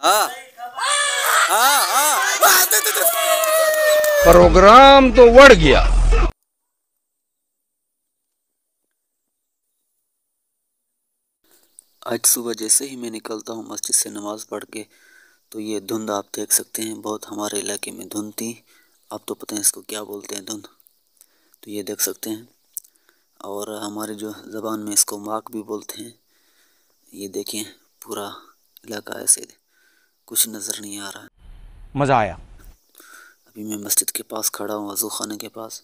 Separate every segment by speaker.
Speaker 1: हाँ हाँ हाँ
Speaker 2: प्रोग्राम तो बढ़ गया।
Speaker 1: आज सुबह जैसे ही मैं निकलता हूँ मस्जिद से नमाज़ पढ़ के, तो ये धुंध आप देख सकते हैं। बहुत हमारे इलाके में धुंध थी, आप तो पता है इसको क्या बोलते हैं, धुंध। तो ये देख सकते हैं, और हमारे जो ज़बान में इसको माक भी बोलते हैं। ये देखें, पूरा इलाका ऐसे कुछ नज़र नहीं आ रहा है।
Speaker 2: मज़ा आया।
Speaker 1: अभी मैं मस्जिद के पास खड़ा हूँ, वज़ू खाने के पास,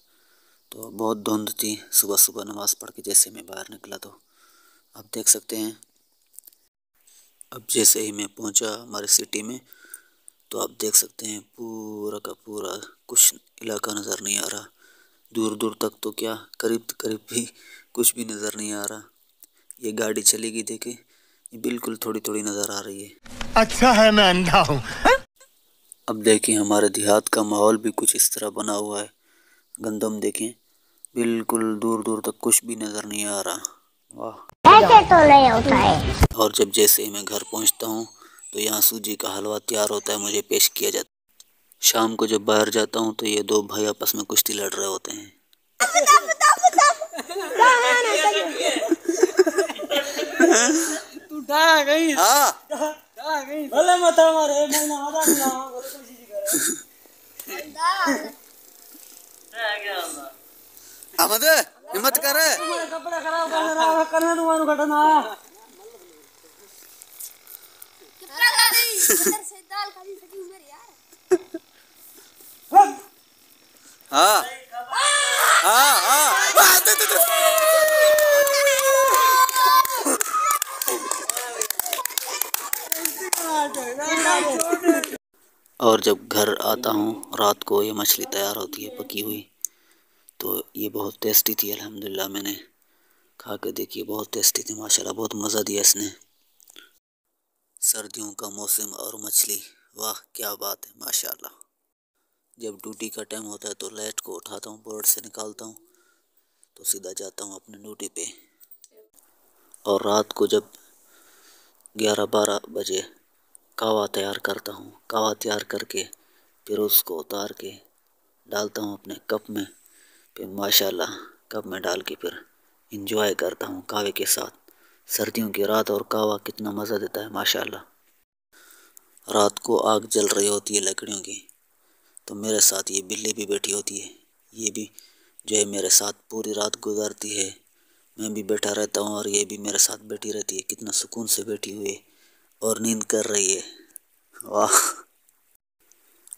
Speaker 1: तो बहुत धुंध थी। सुबह सुबह नमाज़ पढ़ के जैसे मैं बाहर निकला तो आप देख सकते हैं। अब जैसे ही मैं पहुंचा हमारे सिटी में, तो आप देख सकते हैं पूरा का पूरा कुछ इलाका नज़र नहीं आ रहा। दूर दूर तक तो क्या, करीब करीब भी कुछ भी नज़र नहीं आ रहा। ये गाड़ी चलेगी, देखे, ये बिल्कुल थोड़ी थोड़ी नज़र आ रही है।
Speaker 3: अच्छा है मैं अंधा हूँ।
Speaker 1: अब देखें, हमारे देहात का माहौल भी कुछ इस तरह बना हुआ है। गंदम देखें, बिल्कुल दूर दूर तक कुछ भी नज़र नहीं आ रहा। वाह,
Speaker 4: ऐसे तो नहीं होता है।
Speaker 1: और जब जैसे ही मैं घर पहुंचता हूं, तो यहाँ सूजी का हलवा तैयार होता है, मुझे पेश किया जाता है। शाम को जब बाहर जाता हूं, तो ये दो भाई आपस में कुश्ती लड़ रहे होते हैं। अहमद हिम्मत कर। हाँ हाँ हाँ, और जब घर आता हूँ रात को, ये मछली तैयार होती है पकी हुई, तो ये बहुत टेस्टी थी। अल्हम्दुलिल्लाह मैंने खा के देखी, बहुत टेस्टी थी माशाल्लाह, बहुत मज़ा दिया इसने। सर्दियों का मौसम और मछली, वाह क्या बात है माशाल्लाह। जब ड्यूटी का टाइम होता है तो लाइट को उठाता हूँ, बोर्ड से निकालता हूँ, तो सीधा जाता हूँ अपने ड्यूटी पे। और रात को जब 11-12 बजे कहवा तैयार करता हूँ, कहवा तैयार करके फिर उसको उतार के डालता हूँ अपने कप में, फिर माशाल्लाह कप में डाल के फिर इंजॉय करता हूँ कहवे के साथ। सर्दियों की रात और कहवा कितना मज़ा देता है माशाल्लाह। रात को आग जल रही होती है लकड़ियों की, तो मेरे साथ ये बिल्ली भी बैठी होती है। ये भी जो है मेरे साथ पूरी रात गुजारती है। मैं भी बैठा रहता हूँ और ये भी मेरे साथ बैठी रहती है। कितना सुकून से बैठी हुई है और नींद कर रही है, वाह।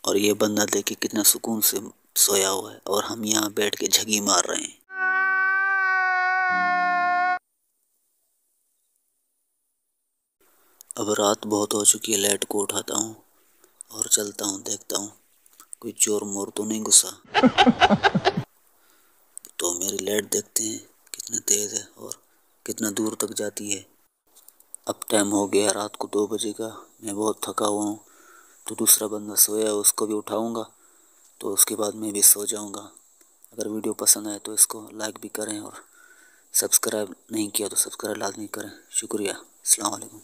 Speaker 1: और ये बंदा देखिए कितना सुकून से सोया हुआ है, और हम यहाँ बैठ के झगी मार रहे हैं। अब रात बहुत हो चुकी है, लाइट को उठाता हूँ और चलता हूँ, देखता हूँ कोई चोर मोर तो नहीं घुसा। तो मेरी लाइट देखते हैं कितनी तेज़ है और कितना दूर तक जाती है। अब टाइम हो गया रात को 2 बजे का, मैं बहुत थका हुआ हूँ। तो दूसरा बंदा सोया है, उसको भी उठाऊँगा, तो उसके बाद मैं भी सो जाऊँगा। अगर वीडियो पसंद आए तो इसको लाइक भी करें, और सब्सक्राइब नहीं किया तो सब्सक्राइब लाजमी करें। शुक्रिया। अस्सलाम वालेकुम।